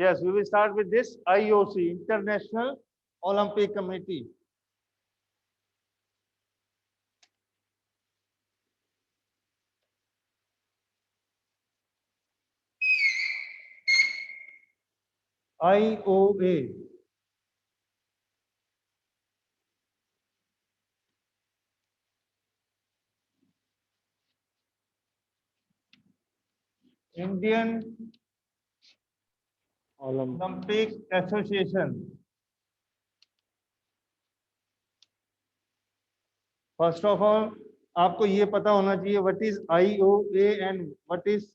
Yes, we will start with this IOC, International Olympic Committee. IOA. Indian Olympic Association. First of all आपको ये पता होना चाहिए what is IOA and what is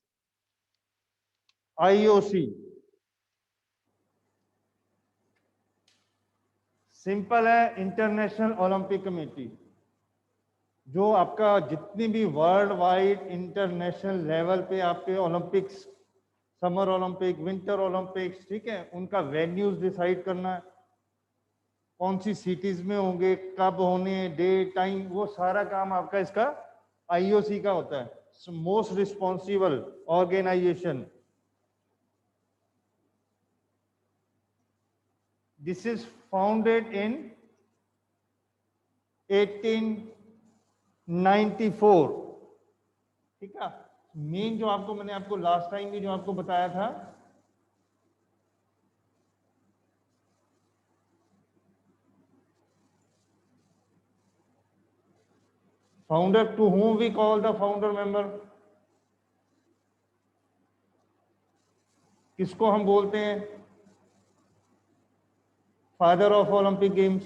IOC. Simple है, international Olympic committee, जो आपका जितनी भी वर्ल्ड वाइड इंटरनेशनल लेवल पे आपके Olympics, summer Olympic, winter Olympics, ठीक है, उनका वेन्यूज डिसाइड करना है, कौन सी सिटीज में होंगे, कब होने, डे टाइम, वो सारा काम आपका इसका IOC का होता है, most responsible organisation. This is founded in 1894. ठीक है. मेन जो आपको मैंने आपको लास्ट टाइम भी जो आपको बताया था, founder, to whom we call the founder member, किसको हम बोलते हैं फादर ऑफ ओलंपिक गेम्स?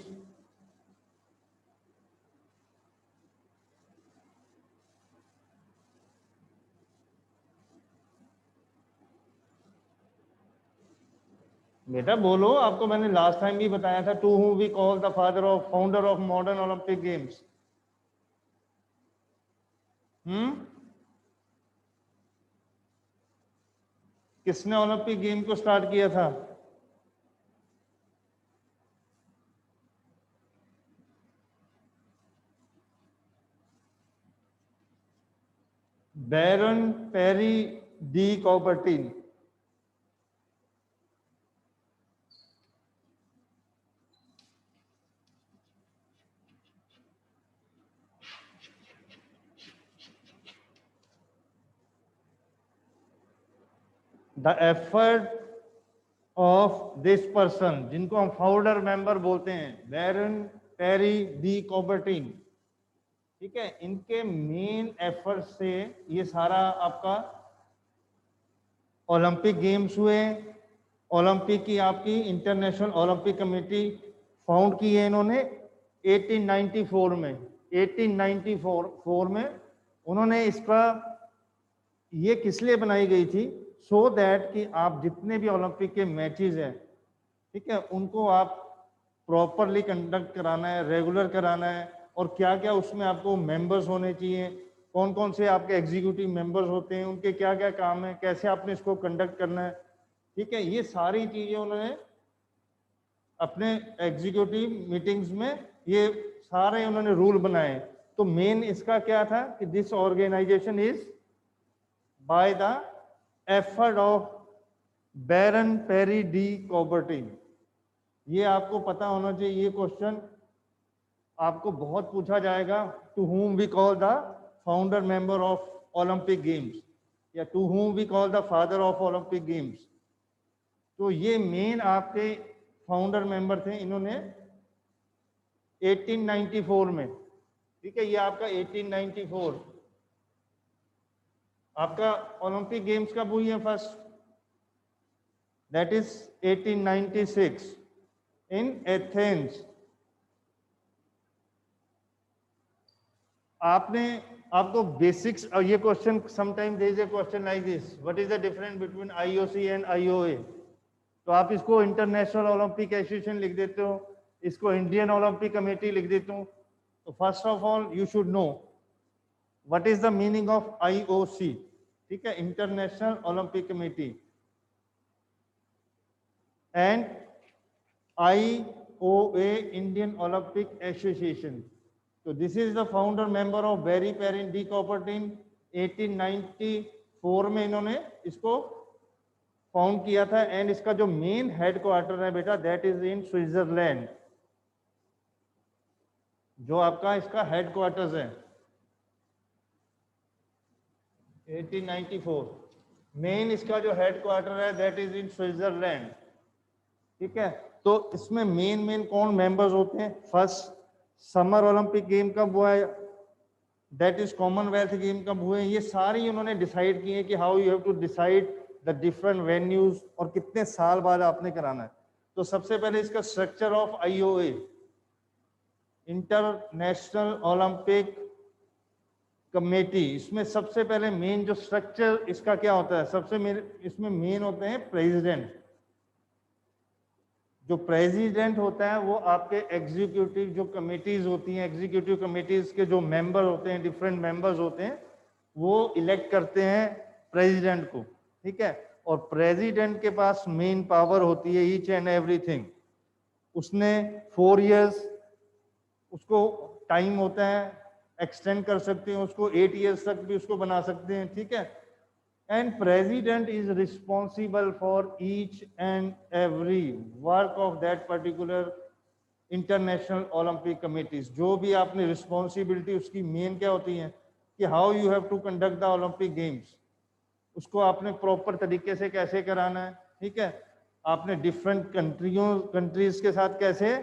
बेटा बोलो, आपको मैंने लास्ट टाइम भी बताया था, to whom we call the father of founder of modern Olympic games. किसने ओलंपिक गेम को स्टार्ट किया था? Baron Pierre de Coubertin. The effort of this person, जिनको हम फाउंडर मेंबर बोलते हैं, बैरन पेरी डी कॉबर्टिन, ठीक है, इनके मेन एफर्ट से ये सारा आपका ओलंपिक गेम्स हुए. ओलंपिक की आपकी इंटरनेशनल ओलंपिक कमेटी फाउंड की है इन्होंने 1894 में. 1894 में उन्होंने इसका, ये किस लिए बनाई गई थी? सो दैट कि आप जितने भी ओलंपिक के मैचेस हैं, ठीक है, उनको आप प्रॉपरली कंडक्ट कराना है, रेगुलर कराना है, और क्या क्या उसमें आपको मेंबर्स होने चाहिए, कौन कौन से आपके एग्जीक्यूटिव मेंबर्स होते हैं, उनके क्या क्या काम है, कैसे आपने इसको कंडक्ट करना है, ठीक है, ये सारी चीजें उन्होंने अपने एग्जीक्यूटिव मीटिंग्स में ये सारे उन्होंने रूल बनाए. तो मेन इसका क्या था कि this organisation is by the effort of Baron Pierre de Coubertin. ये आपको पता होना चाहिए, ये क्वेश्चन आपको बहुत पूछा जाएगा. To whom we call the founder member of Olympic Games, या to whom we call the father of Olympic Games. तो ये मेन आपके फाउंडर मेंबर थे, इन्होंने 1894 में, ठीक है, ये आपका 1894. आपका ओलंपिक गेम्स कब हुई है first? That is 1896 in Athens. आपने, आपको बेसिक्स, ये question sometime there is a question like this, what is the difference between IOC and IOA? तो आप इसको इंटरनेशनल ओलंपिक एसोसिएशन लिख देते हो, इसको इंडियन ओलंपिक कमेटी लिख देते हो. तो first of all you should know what is the meaning of IOC, ठीक है, international Olympic committee, and IOA, Indian Olympic association. So this is the founder member of Barry Perrin de Coubertin. 1894 में इन्होंने इसको found किया था and इसका जो main headquarter है बेटा दैट इज इन स्विट्जरलैंड, जो आपका इसका हेडक्वार्टर्स है 1894 मेन इसका जो हेडक्वार्टर है दैट इज इन स्विट्जरलैंड। ठीक है, तो इसमें मेन कौन मेंबर्स होते हैं? फर्स्ट, समर ओलंपिक गेम कब हुआ है, दैट इज कॉमनवेल्थ गेम कब हुए, ये सारी उन्होंने डिसाइड किए कि how you have to decide the different venues और कितने साल बाद आपने कराना है। तो सबसे पहले इसका structure of IOA, international Olympic committee, इसमें सबसे पहले मेन जो स्ट्रक्चर इसका क्या होता है, सबसे इसमें मेन होते हैं प्रेसिडेंट। जो प्रेसिडेंट होता है वो आपके एग्जीक्यूटिव जो कमेटीज होती हैं, एग्जीक्यूटिव कमेटीज के जो मेंबर होते हैं, डिफरेंट मेंबर्स होते हैं, वो इलेक्ट करते हैं प्रेसिडेंट को। ठीक है, और प्रेसिडेंट के पास मेन पावर होती है ईच एंड एवरीथिंग। उसने 4 इयर्स उसको टाइम होता है, एक्सटेंड कर सकते हैं उसको, 8 इयर्स तक भी उसको बना सकते हैं। ठीक है, and president is responsible for each and every work of that particular international olympic committees। जो भी आपने रिस्पॉन्सिबिलिटी उसकी मेन क्या होती है कि how you have to conduct the Olympic games, उसको आपने प्रॉपर तरीके से कैसे कराना है। ठीक है, आपने डिफरेंट कंट्रीज के साथ कैसे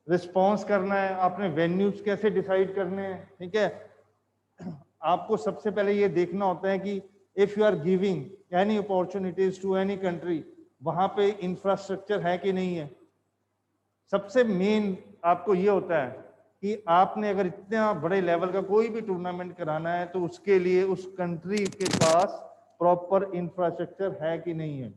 रिस्पॉन्स करना है, आपने वेन्यूज कैसे डिसाइड करने हैं। ठीक है, आपको सबसे पहले ये देखना होता है कि if you are giving any opportunities to any country, वहां पे इंफ्रास्ट्रक्चर है कि नहीं है। सबसे मेन आपको ये होता है कि आपने अगर इतना बड़े लेवल का कोई भी टूर्नामेंट कराना है तो उसके लिए उस कंट्री के पास प्रॉपर इंफ्रास्ट्रक्चर है कि नहीं है।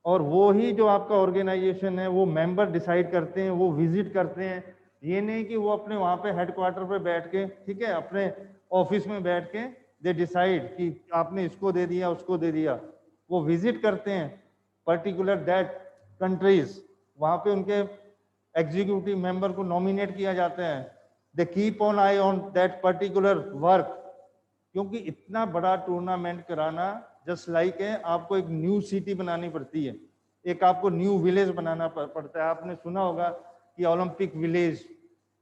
और वो ही जो आपका ऑर्गेनाइजेशन है वो मेंबर डिसाइड करते हैं, वो विजिट करते हैं। ये नहीं कि वो अपने वहां पे हेडक्वार्टर पे बैठ के, ठीक है, अपने ऑफिस में बैठ के दे डिसाइड कि आपने इसको दे दिया उसको दे दिया। वो विजिट करते हैं पर्टिकुलर दैट कंट्रीज, वहां पे उनके एग्जीक्यूटिव मेंबर को नॉमिनेट किया जाता है। दे keep on I on that particular work, क्योंकि इतना बड़ा टूर्नामेंट कराना जस्ट लाइक है आपको एक न्यू सिटी बनानी पड़ती है, एक आपको न्यू विलेज बनाना पड़ता है। आपने सुना होगा कि ओलंपिक विलेज,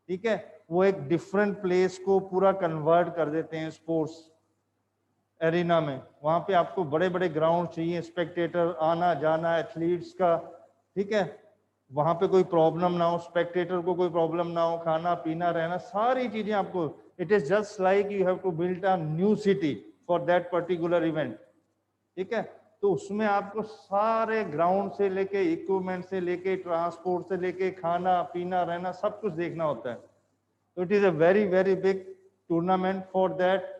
ठीक है, वो एक डिफरेंट प्लेस को पूरा कन्वर्ट कर देते हैं स्पोर्ट्स एरिना में। वहां पे आपको बड़े बड़े ग्राउंड चाहिए, स्पेक्टेटर आना जाना एथलीट्स का। ठीक है, वहां पे कोई प्रॉब्लम ना हो, स्पेक्टेटर को कोई प्रॉब्लम ना हो, खाना पीना रहना सारी चीजें आपको, it is just like you have to build a new city for that particular event. ठीक है, तो उसमें आपको सारे ग्राउंड से लेके इक्विपमेंट से लेके ट्रांसपोर्ट से लेके खाना पीना रहना सब कुछ देखना होता है। तो it is a very very big tournament, for that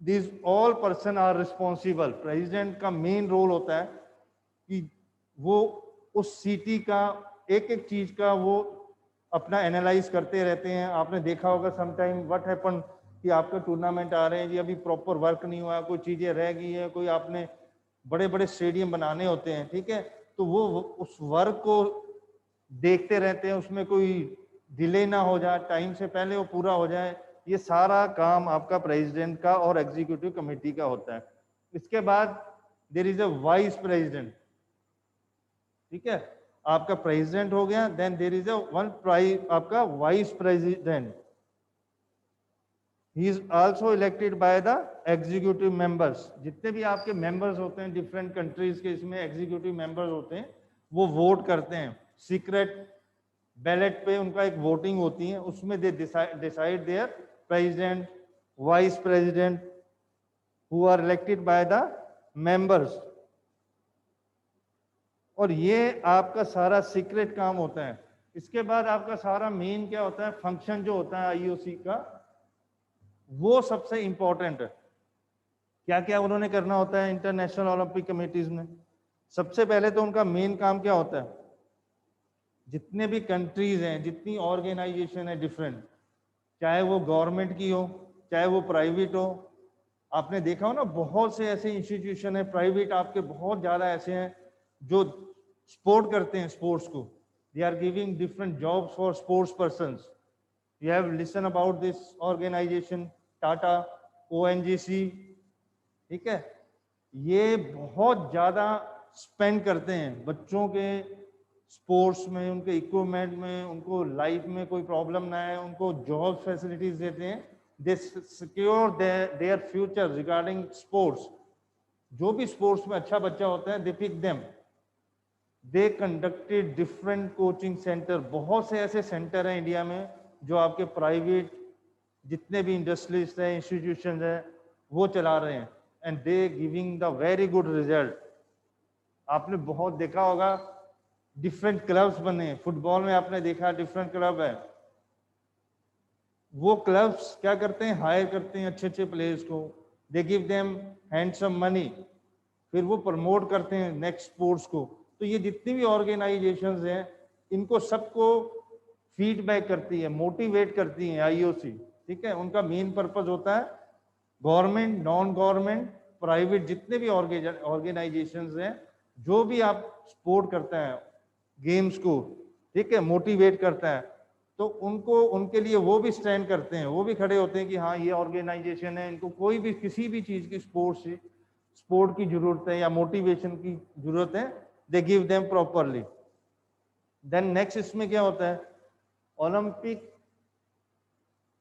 this all person are responsible. President का मेन रोल होता है कि वो उस सिटी का एक एक चीज का वो अपना एनालाइज करते रहते हैं। आपने देखा होगा समटाइम व्हाट हैपन कि आपके टूर्नामेंट आ रहे हैं जी, अभी प्रॉपर वर्क नहीं हुआ, कोई चीजें रह गई है, कोई आपने बड़े बड़े स्टेडियम बनाने होते हैं। ठीक है, तो वो उस वर्क को देखते रहते हैं, उसमें कोई डिले ना हो जाए, टाइम से पहले वो पूरा हो जाए। ये सारा काम आपका प्रेसिडेंट का और एग्जीक्यूटिव कमेटी का होता है। इसके बाद there is a vice president. ठीक है, आपका प्रेसिडेंट हो गया, then there is a one आपका vice president. He is also elected by the executive members. जितने भी आपके मेंबर्स होते हैं डिफरेंट कंट्रीज के, इसमें एग्जीक्यूटिव मेंबर्स होते हैं, वो वोट करते हैं सीक्रेट बैलेट पे, उनका एक वोटिंग होती है, उसमें they decide their president vice president who are elected by the members. और ये आपका सारा सीक्रेट काम होता है। इसके बाद आपका सारा मेन क्या होता है, फंक्शन जो होता है आईओसी का, वो सबसे इंपॉर्टेंट है। क्या क्या उन्होंने करना होता है इंटरनेशनल ओलंपिक कमेटीज में? सबसे पहले तो उनका मेन काम क्या होता है, जितने भी कंट्रीज हैं, जितनी ऑर्गेनाइजेशन है डिफरेंट, चाहे वो गवर्नमेंट की हो चाहे वो प्राइवेट हो, आपने देखा हो ना बहुत से ऐसे इंस्टीट्यूशन है प्राइवेट आपके, बहुत ज्यादा ऐसे हैं जो सपोर्ट करते हैं स्पोर्ट्स को। They are giving different jobs for sports persons. You have listen about this organisation Tata, ONGC. ठीक है, ये बहुत ज़्यादा स्पेंड करते हैं बच्चों के स्पोर्ट्स में, उनके इक्विपमेंट में, उनको लाइफ में कोई प्रॉब्लम ना है, उनको जॉब फैसिलिटीज देते हैं, they secure their future regarding sports. जो भी स्पोर्ट्स में अच्छा बच्चा होता है, they pick them, they conducted different coaching centre. बहुत से ऐसे सेंटर हैं इंडिया में जो आपके प्राइवेट जितने भी इंडस्ट्रीज हैं, इंस्टीट्यूशन हैं, वो चला रहे हैं, and they giving the very good result. आपने बहुत देखा होगा डिफरेंट क्लब्स बने हैं, फुटबॉल में आपने देखा डिफरेंट क्लब है, वो क्लब्स क्या करते हैं, हायर करते हैं अच्छे अच्छे प्लेयर्स को, दे गिव देम हैंडसम मनी, फिर वो प्रमोट करते हैं नेक्स्ट स्पोर्ट्स को। तो ये जितनी भी ऑर्गेनाइजेशंस हैं, इनको सबको फीडबैक करती है, मोटिवेट करती है आईओसी। ठीक है, उनका मेन पर्पस होता है गवर्नमेंट, नॉन गवर्नमेंट, प्राइवेट, जितने भी ऑर्गेनाइजेशंस हैं, जो भी आप सपोर्ट करते हैं गेम्स को, ठीक है, मोटिवेट करता है, तो उनको, उनके लिए वो भी स्टैंड करते हैं, वो भी खड़े होते हैं कि हाँ ये ऑर्गेनाइजेशन है, इनको कोई भी किसी भी चीज की स्पोर्ट की जरूरत है या मोटिवेशन की जरूरत है, they give them properly. Then next इसमें क्या होता है, ओलंपिक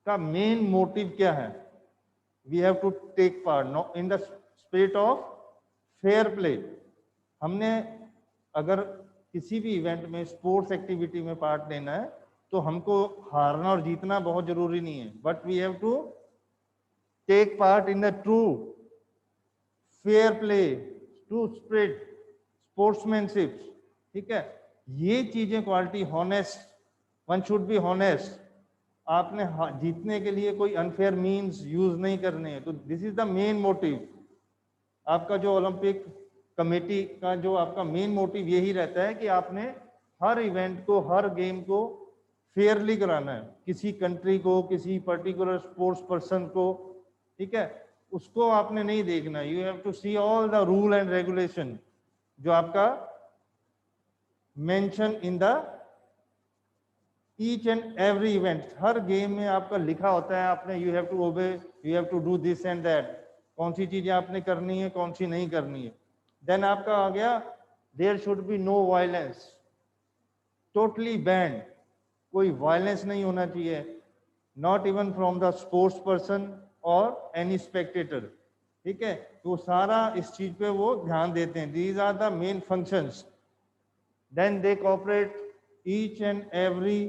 का मेन मोटिव क्या है, we have to take part in the spirit of fair play. हमने अगर किसी भी इवेंट में, स्पोर्ट्स एक्टिविटी में पार्ट लेना है, तो हमको हारना और जीतना बहुत जरूरी नहीं है, but we have to take part in the true fair play, true spirit, sportsmanship. ठीक है, ये चीजें quality, honest, one should be honest. आपने जीतने के लिए कोई अनफेयर मींस यूज नहीं करने हैं, तो this is the main motive. आपका जो ओलंपिक कमेटी का जो आपका मेन मोटिव यही रहता है कि आपने हर इवेंट को, हर गेम को फेयरली कराना है, किसी कंट्री को, किसी पर्टिकुलर स्पोर्ट्स पर्सन को, ठीक है, उसको आपने नहीं देखना। You have to see all the rule and regulation जो आपका mention in the each and every event. हर गेम में आपका लिखा होता है, आपने you have to obey, you have to do this and that, कौन सी चीजें आपने करनी है, कौन सी नहीं करनी है। देन आपका आ गया, there should be no violence, totally banned, कोई वायलेंस नहीं होना चाहिए, not even from the sports person और एनी स्पेक्टेटर। ठीक है, तो सारा इस चीज पे वो ध्यान देते हैं, these are the main functions. Then they cooperate each and every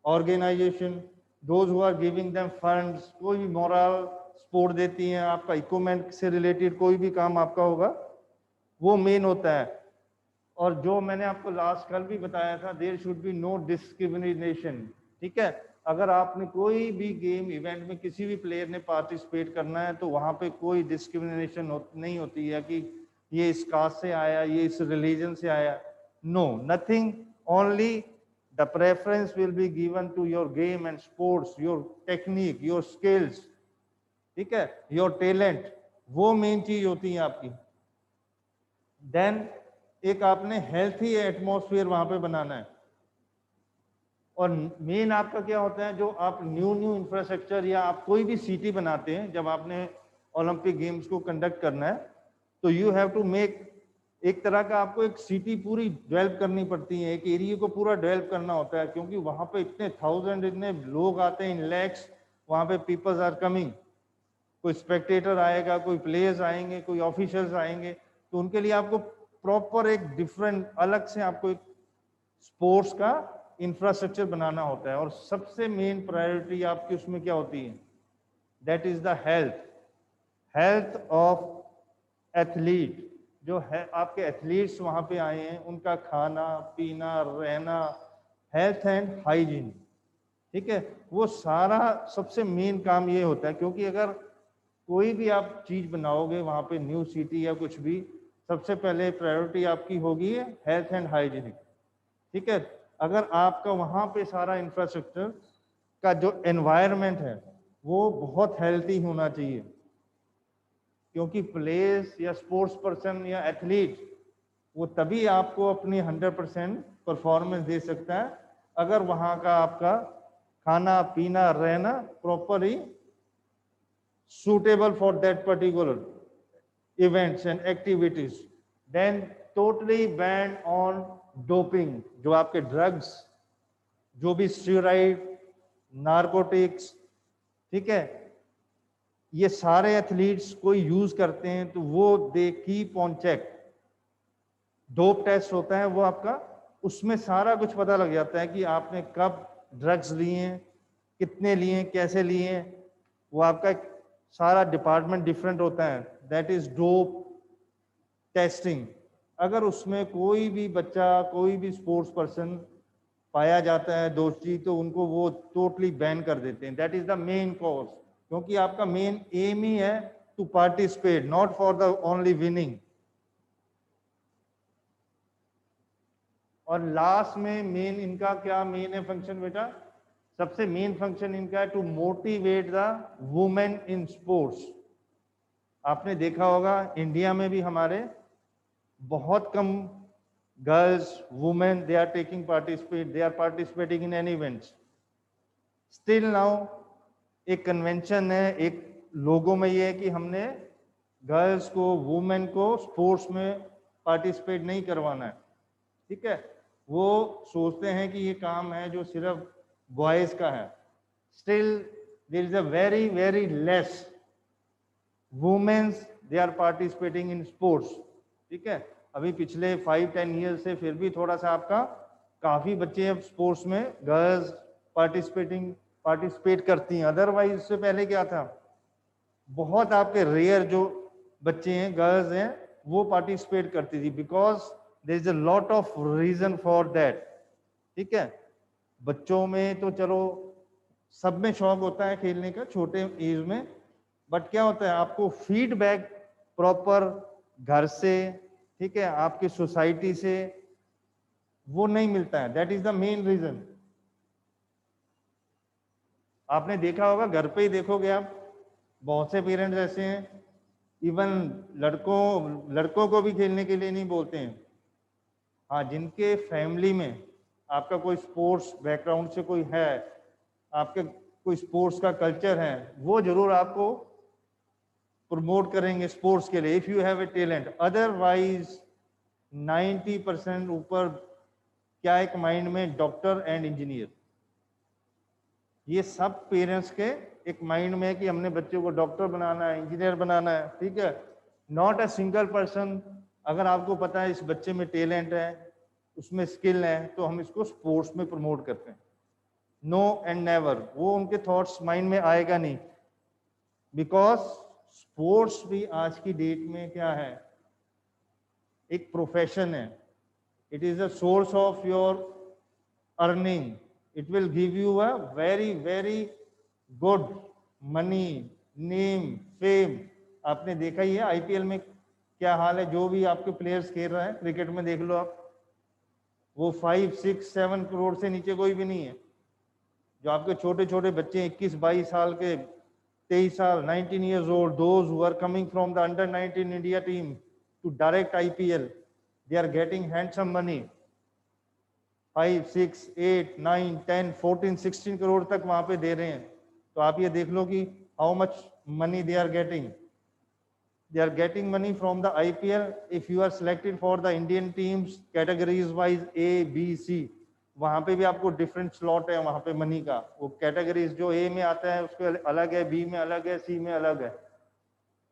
organisation, those who are giving them funds, कोई भी मोरल सपोर्ट देती हैं, आपका इक्विपमेंट से रिलेटेड कोई भी काम आपका होगा, वो मेन होता है। और जो मैंने आपको लास्ट कल भी बताया था, there should be no discrimination. ठीक है, अगर आपने कोई भी गेम इवेंट में किसी भी प्लेयर ने पार्टिसिपेट करना है, तो वहां पे कोई डिस्क्रिमिनेशन नहीं होती है कि ये इस कास्ट से आया, ये इस रिलीजन से आया, no, nothing, only the preference will be given to your game and sports, your technique, your skills, ठीक है, योर टैलेंट, वो मेन चीज होती है आपकी। देन एक आपने हेल्थी एटमॉस्फेयर वहां पे बनाना है, और मेन आपका क्या होता है, जो आप न्यू इंफ्रास्ट्रक्चर या आप कोई भी सिटी बनाते हैं, जब आपने ओलंपिक गेम्स को कंडक्ट करना है, तो यू हैव टू मेक, एक तरह का आपको एक सिटी पूरी डेवलप करनी पड़ती है, एक एरिया को पूरा डेवलप करना होता है, क्योंकि वहां पे इतने थाउजेंड, इतने लोग आते हैं, इन लैक्स, वहां पे पीपल्स आर कमिंग, कोई स्पेक्टेटर आएगा, कोई प्लेयर्स आएंगे, कोई ऑफिशियल्स आएंगे, तो उनके लिए आपको प्रॉपर एक डिफरेंट, अलग से आपको एक स्पोर्ट्स का इंफ्रास्ट्रक्चर बनाना होता है। और सबसे मेन प्रायोरिटी आपकी उसमें क्या होती है, that is the health of athlete. जो है आपके एथलीट्स वहां पे आए हैं, उनका खाना पीना, रहना, हेल्थ एंड हाइजीन, ठीक है, वो सारा सबसे मेन काम ये होता है। क्योंकि अगर कोई भी आप चीज बनाओगे वहां पे, न्यू सिटी या कुछ भी, सबसे पहले प्रायोरिटी आपकी होगी हेल्थ एंड हाइजीनिक। ठीक है, अगर आपका वहां पे सारा इंफ्रास्ट्रक्चर का जो एनवायरनमेंट है वो बहुत हेल्थी होना चाहिए, क्योंकि प्लेयर्स या स्पोर्ट्स पर्सन या एथलीट वो तभी आपको अपनी 100% परफॉर्मेंस दे सकता है अगर वहां का आपका खाना पीना रहना properly suitable for that particular events and activities. Then totally ban on doping, जो आपके drugs, जो भी स्टीरॉइड, नारकोटिक्स, ठीक है, ये सारे एथलीट्स कोई यूज करते हैं तो वो they keep on check. Dope test होता है वो आपका, उसमें सारा कुछ पता लग जाता है कि आपने कब ड्रग्स लिए हैं, कितने लिए हैं, कैसे लिए हैं। वो आपका एक सारा डिपार्टमेंट डिफरेंट होता है, दैट इज डोप टेस्टिंग। अगर उसमें कोई भी बच्चा, कोई भी स्पोर्ट्स पर्सन पाया जाता है दोषी, तो उनको वो टोटली बैन कर देते हैं। That is the main cause, क्योंकि आपका मेन एम ही है to participate, not for the only winning. और लास्ट में मेन इनका क्या मेन है फंक्शन बेटा? सबसे मेन फंक्शन इनका है to motivate the women in sports. आपने देखा होगा इंडिया में भी हमारे बहुत कम girls, women, they are taking participate, they are participating in any events. Still now एक कन्वेंशन है, एक लोगों में ये है कि हमने गर्ल्स को, वुमेन को स्पोर्ट्स में पार्टिसिपेट नहीं करवाना है, ठीक है। वो सोचते हैं कि ये काम है जो सिर्फ बॉयज का है। Still there is a very very less womens they are participating in sports, ठीक है। अभी पिछले 5-10 ईयर्स से फिर भी थोड़ा सा आपका काफी बच्चे अब स्पोर्ट्स में गर्ल्स पार्टिसिपेट करती हैं। अदरवाइज इससे पहले क्या था, बहुत आपके रेयर जो बच्चे हैं, गर्ल्स हैं, वो पार्टिसिपेट करती थी, because there is a lot of reason for that, ठीक है। बच्चों में तो चलो सब में शौक होता है खेलने का छोटे एज में, बट क्या होता है आपको फीडबैक प्रॉपर घर से, ठीक है, आपकी सोसाइटी से वो नहीं मिलता है। That is the main reason. आपने देखा होगा, घर पे ही देखोगे आप, बहुत से पेरेंट्स ऐसे हैं, इवन लड़कों को भी खेलने के लिए नहीं बोलते हैं। हाँ, जिनके फैमिली में आपका कोई स्पोर्ट्स बैकग्राउंड से कोई है, आपके कोई स्पोर्ट्स का कल्चर है, वो जरूर आपको प्रमोट करेंगे स्पोर्ट्स के लिए, if you have a talent. Otherwise 90% ऊपर क्या एक माइंड में, डॉक्टर एंड इंजीनियर। ये सब पेरेंट्स के एक माइंड में है कि हमने बच्चों को डॉक्टर बनाना है, इंजीनियर बनाना है, ठीक है। Not a single person. अगर आपको पता है इस बच्चे में टैलेंट है, उसमें स्किल है, तो हम इसको स्पोर्ट्स में प्रमोट करते हैं। नो एंड नेवर, वो उनके थॉट्स माइंड में आएगा नहीं, बिकॉज स्पोर्ट्स भी आज की डेट में क्या है, एक प्रोफेशन है। It is a source of your earning. It will give you a very very good money, name, fame. आपने देखा ही है आईपीएल में क्या हाल है, जो भी आपके प्लेयर्स खेल रहे हैं क्रिकेट में देख लो आप, वो 5, 6, 7 करोड़ से नीचे कोई भी नहीं है। जो आपके छोटे छोटे बच्चे 21-22 साल के, 23 साल, 19 years old, those who are coming from the under-19 India team to direct IPL, they are getting handsome money, 5, 6, 8, 9, 10, 14, 16 crore तक वहां पे दे रहे हैं। तो आप ये देख लो कि how much money they are getting. They are getting money from the IPL. If you are selected for the Indian teams categories wise A, B, C, वहाँ पे भी आपको डिफरेंट स्लॉट है वहाँ पे मनी का। वो कैटेगरीज जो A में आता है उसके अलग है, B में अलग है, C में अलग है।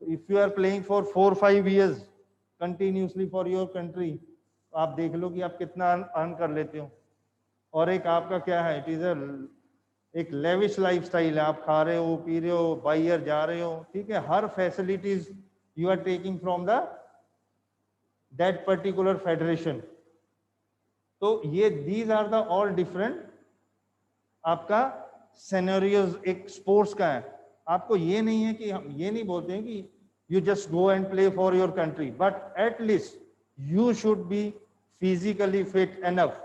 If you are playing for 4-5 years continuously for your country, आप देख लो कि आप कितना अर्न कर लेते हो। और एक आपका क्या है, इट इज एक लेविश लाइफस्टाइल है। आप खा रहे हो, पी रहे हो, बाहर जा रहे हो, ठीक है, हर facilities you are taking from the that particular federation। तो ये these are the all different आपका scenarios एक स्पोर्ट्स का है। आपको ये नहीं है कि हम ये नहीं बोलते हैं कि you just go and play for your country, but at least you should be physically fit enough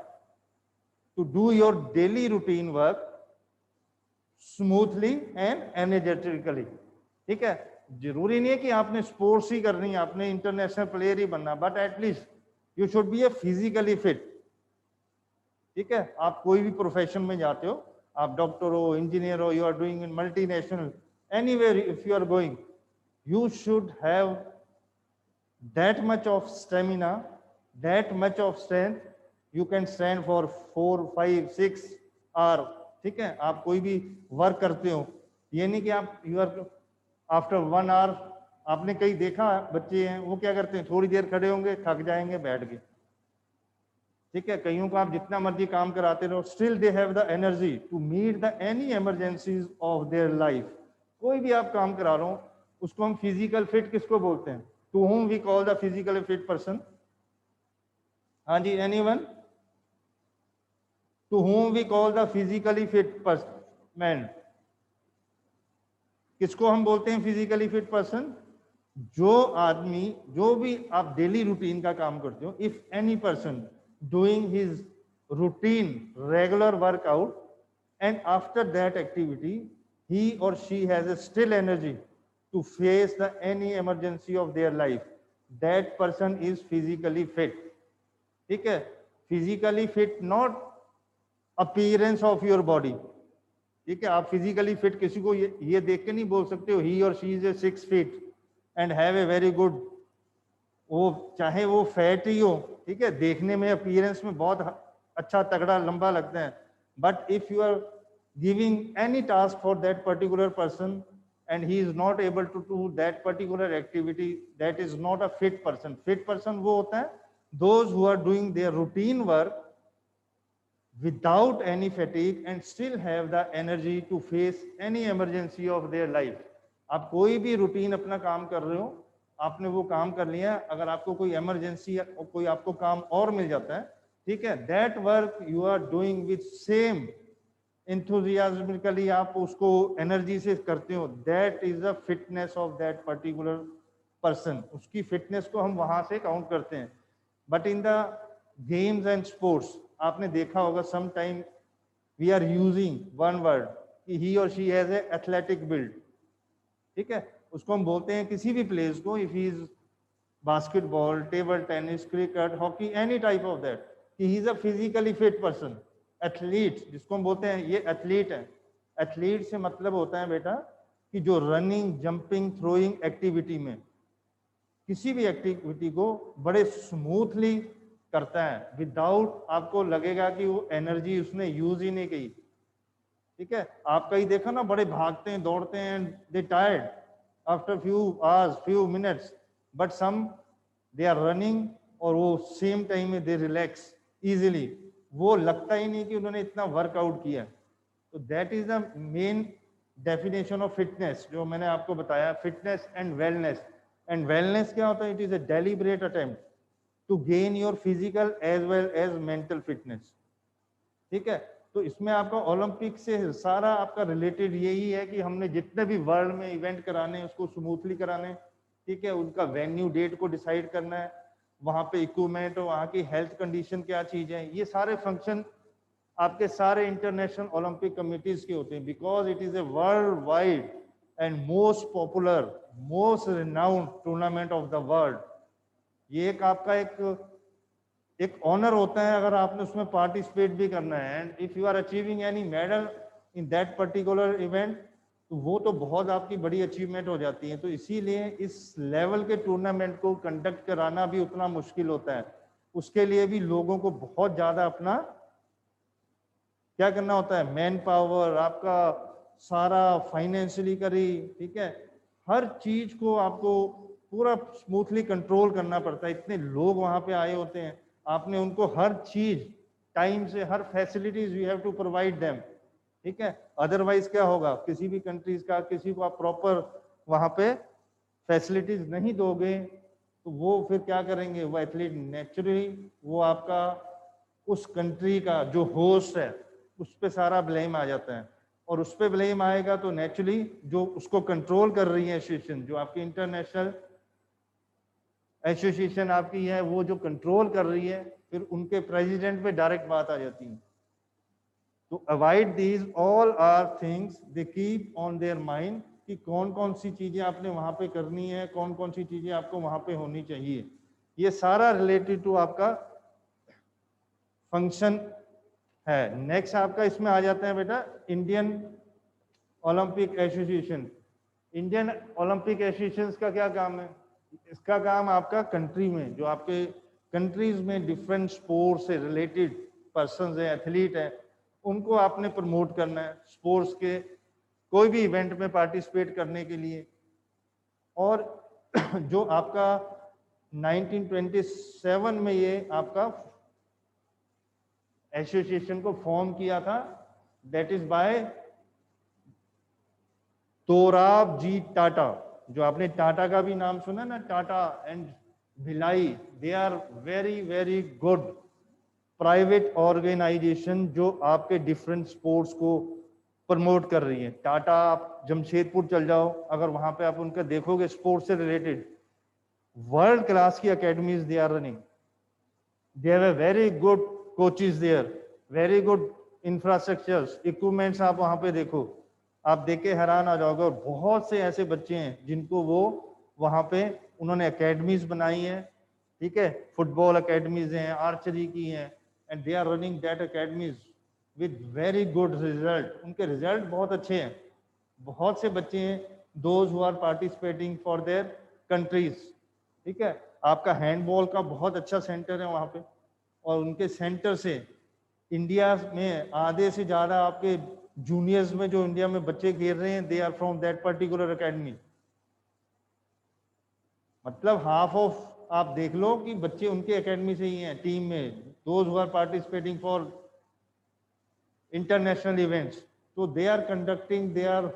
to do your daily routine work smoothly and energetically, ठीक है। जरूरी नहीं है कि आपने स्पोर्ट्स ही करनी है, आपने इंटरनेशनल प्लेयर ही बनना, but at least you should be A physically fit, ठीक है। आप कोई भी प्रोफेशन में जाते हो, आप डॉक्टर हो, इंजीनियर हो, you are doing in multinational, anywhere if you are going, you should have that much of stamina, that much of strength, you can stand for 4, 5, 6 hour. ठीक है, आप कोई भी वर्क करते हो, ये नहीं कि आप यू आर आफ्टर 1 आवर, आपने कहीं देखा बच्चे हैं वो क्या करते हैं, थोड़ी देर खड़े होंगे, थक जाएंगे, बैठ गए। ठीक है, कईयों को आप जितना मर्जी काम कराते रहो, still they have the energy to meet the any emergencies of their life. कोई भी आप काम करा रहे हो, उसको हम फिजिकल फिट किसको बोलते हैं? To whom we call the physically fit person? हाँ जी, anyone? To whom we call the physically fit man? किसको हम बोलते हैं फिजिकली फिट पर्सन? जो आदमी, जो भी आप डेली रूटीन का काम करते हो, if any person doing his routine regular workout and after that activity he or she has a still energy to face the any emergency of their life, that person is physically fit. ठीक है, physically fit not appearance of your body. ठीक है, आप physically fit किसी को ये देख के नहीं बोल सकते हो ही और she is a 6 feet and have a very good, वो चाहे वो फैट ही हो, ठीक है, देखने में अपीयरेंस में बहुत अच्छा तगड़ा लंबा लगता है, but if you are giving any task for that particular person and he is not able to do that particular activity, that is not a fit person. Fit person वो होता है those who are doing their routine work without any fatigue and still have the energy to face any emergency of their life. आप कोई भी routine अपना काम कर रहे हो, आपने वो काम कर लिया, अगर आपको कोई इमरजेंसी या कोई आपको काम और मिल जाता है, ठीक है, that work you are doing with same enthusiastically, आप उसको एनर्जी से करते हो, that is the fitness of that particular person. उसकी फिटनेस को हम वहां से काउंट करते हैं. But in the games and sports आपने देखा होगा, some time we are using one word कि ही और she has a athletic build. ठीक है, उसको हम बोलते हैं किसी भी प्लेयर्स को, if he is basketball, table tennis, cricket, hockey, any type of that, कि he is a physically fit person. Athlete जिसको हम बोलते हैं ये एथलीट है. एथलीट से मतलब होता है बेटा कि जो रनिंग, जंपिंग, थ्रोइंग एक्टिविटी में, किसी भी एक्टिविटी को बड़े स्मूथली करता है, विदाउट आपको लगेगा कि वो एनर्जी उसने यूज ही नहीं की. ठीक है, आप कहीं देखो ना, बड़े भागते हैं, दौड़ते हैं, they tired after few hours, few minutes, but some they are running और वो सेम टाइम में दे रिलैक्स इजीली, वो लगता ही नहीं कि उन्होंने इतना वर्कआउट किया. तो that is the main definition of fitness जो मैंने आपको बताया, fitness and wellness. And wellness क्या होता है? It is a deliberate attempt to gain your physical as well as mental fitness. ठीक है, तो इसमें आपका ओलंपिक से सारा आपका रिलेटेड यही है कि हमने जितने भी वर्ल्ड में इवेंट कराने हैं उसको स्मूथली कराने. ठीक है, उनका वेन्यू, डेट को डिसाइड करना है, वहां पे इक्विपमेंट, वहां की हेल्थ कंडीशन क्या चीज है, ये सारे फंक्शन आपके सारे इंटरनेशनल ओलंपिक कमिटीज के होते हैं, because it is a world wide and most popular, most renowned tournament of the world. ये एक आपका एक ऑनर होता है अगर आपने उसमें पार्टिसिपेट भी करना है. And if you are achieving any medal in that particular event, तो वो तो बहुत आपकी बड़ी अचीवमेंट हो जाती है. तो इसीलिए इस लेवल के टूर्नामेंट को कंडक्ट कराना भी उतना मुश्किल होता है. उसके लिए भी लोगों को बहुत ज़्यादा अपना क्या करना होता है, मैन पावर, आपका सारा फाइनेंशियली करी, ठीक है, हर चीज को आपको पूरा स्मूथली कंट्रोल करना पड़ता है. इतने लोग वहां पे आए होते हैं, आपने उनको हर चीज टाइम से, हर facilities you have to provide them. ठीक है, अदरवाइज क्या होगा, किसी भी कंट्रीज का किसी को आप प्रॉपर वहां पे फैसिलिटीज नहीं दोगे तो वो फिर क्या करेंगे, वो एथलीट नेचुरली वो आपका उस कंट्री का जो होस्ट है उस पर सारा ब्लेम आ जाता है. और उस पर ब्लेम आएगा तो नेचुरली जो उसको कंट्रोल कर रही है एसोसिएशन, जो आपकी इंटरनेशनल एसोसिएशन आपकी है, वो जो कंट्रोल कर रही है, फिर उनके प्रेसिडेंट पे डायरेक्ट बात आ जाती है. तो avoid these all are things they keep on their mind कि कौन कौन सी चीजें आपने वहां पे करनी है, कौन कौन सी चीजें आपको वहां पे होनी चाहिए. ये सारा रिलेटेड टू आपका फंक्शन है. नेक्स्ट आपका इसमें आ जाता है बेटा Indian Olympic association. Indian Olympic Association का क्या काम है? इसका काम आपका कंट्री में, जो आपके कंट्रीज में डिफरेंट स्पोर्ट्स से रिलेटेड पर्सन है, एथलीट है, उनको आपने प्रमोट करना है स्पोर्ट्स के कोई भी इवेंट में पार्टिसिपेट करने के लिए। और जो आपका 1927 में ये आपका एसोसिएशन को फॉर्म किया था, that is by Dorab ji Tata. जो आपने टाटा का भी नाम सुना ना, Tata and Bhilai, they are very very good private organisation जो आपके डिफरेंट स्पोर्ट्स को प्रमोट कर रही है। टाटा, आप जमशेदपुर चल जाओ, अगर वहां पे आप उनका देखोगे स्पोर्ट्स से रिलेटेड वर्ल्ड क्लास की academies they are running, they have a very good coaches there, very good infrastructures, equipments आप वहां पे देखो, आप देख के हैरान आ जाओगे। और बहुत से ऐसे बच्चे हैं जिनको वो वहां पे उन्होंने अकेडमीज बनाई हैं, ठीक है, फुटबॉल अकेडमीज हैं, आर्चरी की हैं, and they are running that academies with very good result. उनके रिजल्ट बहुत अच्छे हैं। बहुत से बच्चे हैं those who are participating for their countries, ठीक है। आपका हैंडबॉल का बहुत अच्छा सेंटर है वहां पे, और उनके सेंटर से इंडिया में आधे से ज्यादा आपके जूनियर्स में जो इंडिया में बच्चे खेल रहे हैं, they are from that particular academy. मतलब हाफ ऑफ आप देख लो कि बच्चे उनके एकेडमी से ही हैं टीम में, those who are participating for international events. तो they are conducting, they are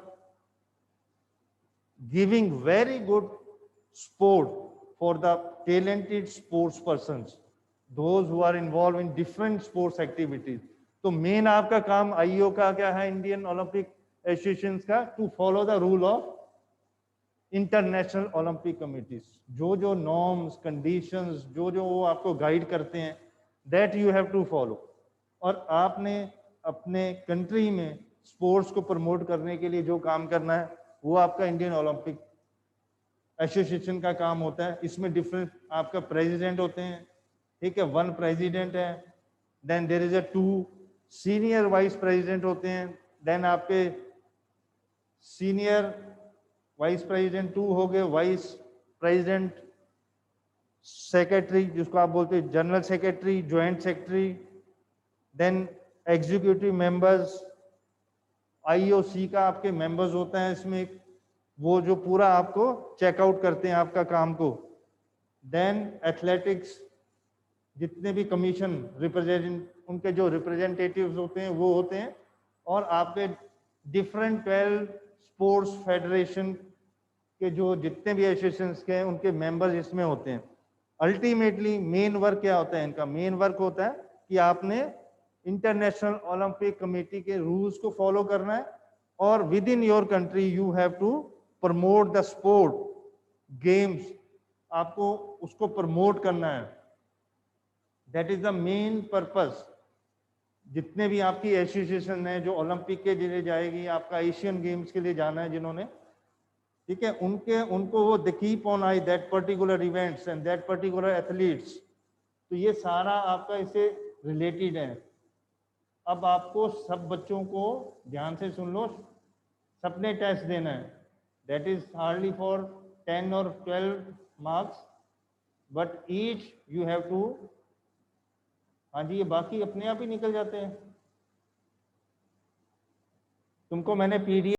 giving very good sport for the talented sports persons, those who are involved in different sports activities. तो main आपका काम IO का क्या है, Indian Olympic Association का, to follow the rule of international Olympic committees. जो जो norms, conditions, जो जो वो आपको गाइड करते हैं, that you have to follow. और आपने अपने कंट्री में स्पोर्ट्स को प्रमोट करने के लिए जो काम करना है, वो आपका इंडियन ओलंपिक एसोसिएशन का काम होता है। इसमें डिफरेंट आपका प्रेसिडेंट होते हैं, ठीक है, वन प्रेसिडेंट है, then there is a 2 senior vice president होते हैं, देन आपके सीनियर वाइस प्रेसिडेंट 2 हो गए, वाइस प्रेसिडेंट, सेक्रेटरी जिसको आप बोलते हैं general secretary, joint secretary, then executive members, IOC का आपके मेंबर्स होता है इसमें, वो जो पूरा आपको चेकआउट करते हैं आपका काम को। देन एथलेटिक्स, जितने भी कमीशन रिप्रेजेंट, उनके जो रिप्रेजेंटेटिव्स होते हैं वो होते हैं। और आपके डिफरेंट 12 स्पोर्ट्स फेडरेशन के जो जितने भी एसोसिएशन के हैं उनके मेंबर्स इसमें होते हैं। अल्टीमेटली मेन वर्क क्या होता है इनका? मेन वर्क होता है कि आपने इंटरनेशनल ओलंपिक कमेटी के रूल्स को फॉलो करना है, और within your country you have to promote the sport games, आपको उसको प्रमोट करना है। That is the main purpose. जितने भी आपकी एसोसिएशन है जो ओलंपिक के लिए जाएगी, आपका एशियन गेम्स के लिए जाना है जिन्होंने, ठीक है, उनको वो the keep on I that particular events and that particular athletes. तो ये सारा आपका इससे रिलेटेड है। अब आपको सब बच्चों को ध्यान से सुन लो, सबने टेस्ट देना है, दैट इज हार्डली फॉर 10 और 12 marks, but each you have to, हाँ जी, ये बाकी अपने आप ही निकल जाते हैं। तुमको मैंने पीडीएफ